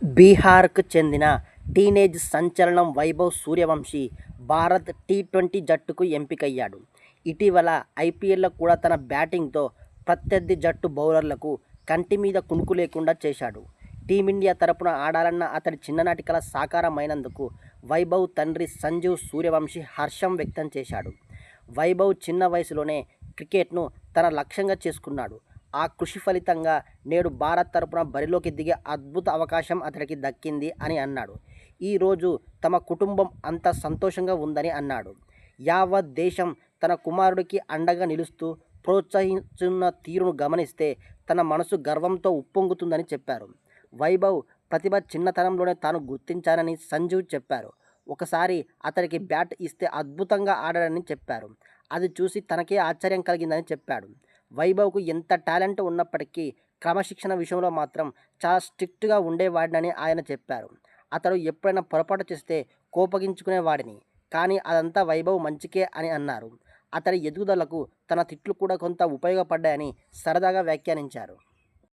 బీహార్కు చెందిన టీనేజ్ సంచలనం వైభవ్ సూర్యవంశీ భారత్ టీ20 జట్టుకు ఎంపికయ్యాడు. ఇటీవల ఐపీఎల్లో కూడా తన బ్యాటింగ్తో ప్రత్యర్థి జట్టు బౌలర్లకు కంటి మీద కునుకు లేకుండా చేశాడు. టీమిండియా తరపున ఆడాలన్న అతడి చిన్ననాటి కల సాకారమైనందుకు వైభవ్ తండ్రి సంజీవ్ సూర్యవంశీ హర్షం వ్యక్తం చేశాడు. వైభవ్ చిన్న వయసులోనే క్రికెట్ను తన లక్ష్యంగా చేసుకున్నాడు. ఆ కృషి ఫలితంగా నేడు భారత్ తరపున బరిలోకి దిగే అద్భుత అవకాశం అతడికి దక్కింది అని అన్నాడు. ఈరోజు తమ కుటుంబం అంతా సంతోషంగా ఉందని అన్నాడు. యావత్ దేశం తన కుమారుడికి అండగా నిలుస్తూ ప్రోత్సహిస్తున్న తీరును గమనిస్తే తన మనసు గర్వంతో ఉప్పొంగుతుందని చెప్పారు. వైభవ్ ప్రతిభ చిన్నతనంలోనే తాను గుర్తించానని సంజీవ్ చెప్పారు. ఒకసారి అతడికి బ్యాట్ ఇస్తే అద్భుతంగా ఆడాడని చెప్పారు. అది చూసి తనకే ఆశ్చర్యం కలిగిందని చెప్పాడు. వైభవ్కు ఎంత టాలెంట్ ఉన్నప్పటికీ క్రమశిక్షణ విషయంలో మాత్రం చాలా స్ట్రిక్ట్గా ఉండేవాడినని ఆయన చెప్పారు. అతడు ఎప్పుడైనా పొరపాటు చేస్తే కోపగించుకునేవాడిని, కానీ అదంతా వైభవ్ మంచికే అని అన్నారు. అతడి ఎదుగుదలకు తన తిట్లు కూడా కొంత ఉపయోగపడ్డాయని సరదాగా వ్యాఖ్యానించారు.